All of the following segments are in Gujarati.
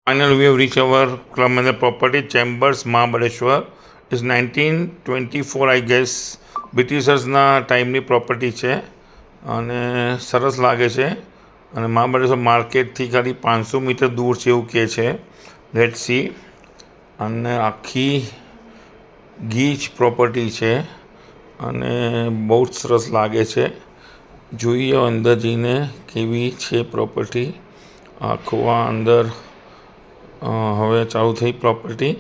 Final we have reached our club and the property Chambers Mahabaleshwar is 1924 I guess બ્રિટિશર્સના ટાઈમની પ્રોપર્ટી છે અને સરસ લાગે છે અને મહાબળેશ્વર માર્કેટથી ખાલી 500 મીટર દૂર છે એવું કહે છે. Let see. અને આખી ગીચ પ્રોપર્ટી છે અને બહુ જ સરસ લાગે છે. જોઈએ અંદર જઈને કેવી છે પ્રોપર્ટી. આખું આ અંદર હવે ચાલુ થઈ પ્રોપર્ટી.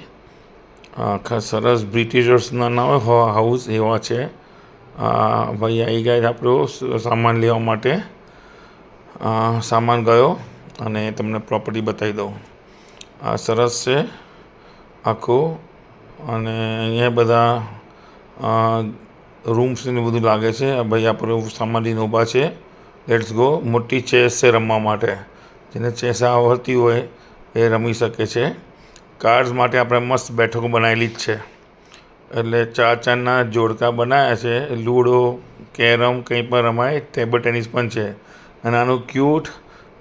આખા સરસ બ્રિટિશર્સના ના હોય હાઉસ એવા છે. ભાઈ આવી ગયા આપણો સામાન લેવા માટે. સામાન ગયો અને તમને પ્રોપર્ટી બતાવી દઉં. આ સરસ છે આખું અને અહીંયા બધા રૂમ્સ ને બધું લાગે છે. ભાઈ આપણો સામાન લઈને ઊભા છે. Let's go. મોટી ચેસ છે રમવા માટે. જેને ચેસ આવડતી હોય એ રમી શકે છે. કાર્ડ્સ માટે આપણે મસ્ત બેઠકો બનાવેલી જ છે. એટલે 4-4ના જોડકા બનાવ્યા છે. લૂડો, કેરમ કંઈ પણ રમાય. ટેબલ ટેનિસ પણ છે. અને આનું ક્યુટ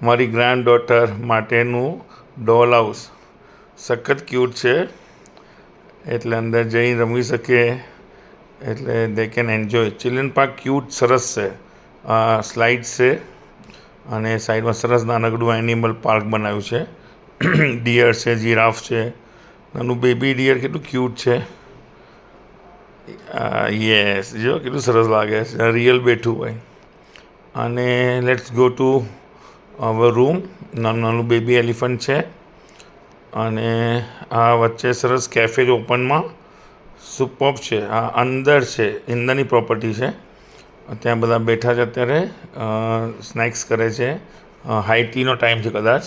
મારી ગ્રાન્ડ ડોટર માટેનું ડોલ હાઉસ સખત ક્યુટ છે. એટલે અંદર જઈને રમી શકે. એટલે they can enjoy. Children park cute સરસ છે. સ્લાઇડ્સ છે અને સાઈડમાં સરસ નાનકડું એનિમલ પાર્ક બનાવ્યું છે. ડિયર છે, જીરાફ છે. નાનું બેબી ડિયર કેટલું ક્યુટ છે. યસ, જો કેટલું સરસ લાગે છે. રિયલ બેઠું હોય. અને let's go to our room. નાનું બેબી એલિફન્ટ છે અને આ વચ્ચે સરસ કેફે ઓપનમાં સુપર છે. આ અંદર છે, અંદરની પ્રોપર્ટી છે. ત્યાં બધા બેઠા છે અત્યારે. સ્નેક્સ કરે છે. હાઈ ટીનો ટાઈમ છે કદાચ.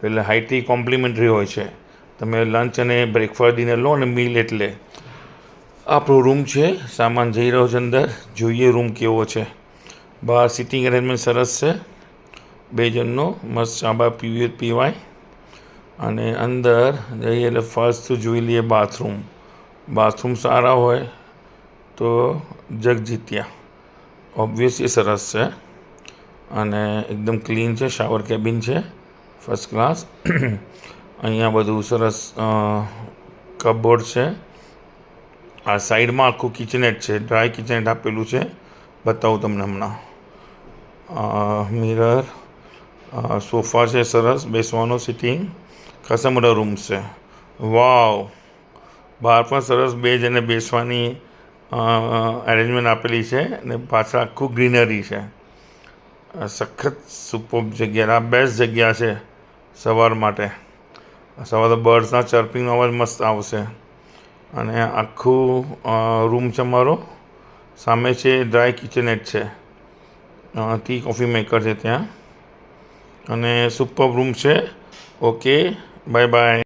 એટલે હાઈ ટી કોમ્પ્લિમેન્ટરી હોય છે. તમે લંચ અને બ્રેકફાસ્ટ ડિનર લો અને મીલ એટલે. આપણો રૂમ છે. સામાન જઈ રહ્યો છે અંદર. જોઈએ રૂમ કેવો છે. બહાર સિટિંગ અરેન્જમેન્ટ સરસ છે. 2 જણનો મસ્ત ચાબા પીવાય. અને અંદર જઈએ એટલે ફર્સ્ટ જોઈ લઈએ બાથરૂમ. બાથરૂમ સારા હોય તો જગ જીત્યા. ઓબ્વિયસલી સરસ છે અને એકદમ ક્લીન છે. શાવર કેબિન છે ફર્સ્ટ ક્લાસ. અહીંયા બધું સરસ કપબોર્ડ છે. આ સાઈડમાં આખું કિચનેટ છે. ડ્રાય કિચનેટ આપેલું છે. બતાવું તમને હમણાં. મિરર, સોફા છે સરસ બેસવાનો સિટિંગ. ખાસા મોટા રૂમ્સ છે. વાવ. બહાર પણ સરસ 2 જણે બેસવાની એરેન્જમેન્ટ આપેલી છે અને પાછળ આખું ગ્રીનરી છે. સખત સુપર જગ્યા. આ બેસ્ટ જગ્યા છે સવાર માટે. સવારે બર્ડ્સના ચર્પિંગનો અવાજ મસ્ત આવશે. અને આખું રૂમ છે અમારો. સામે છે ડ્રાય કિચનેટ છે. ટી કોફી મેકર છે ત્યાં. અને સુપર રૂમ છે. Okay, bye bye.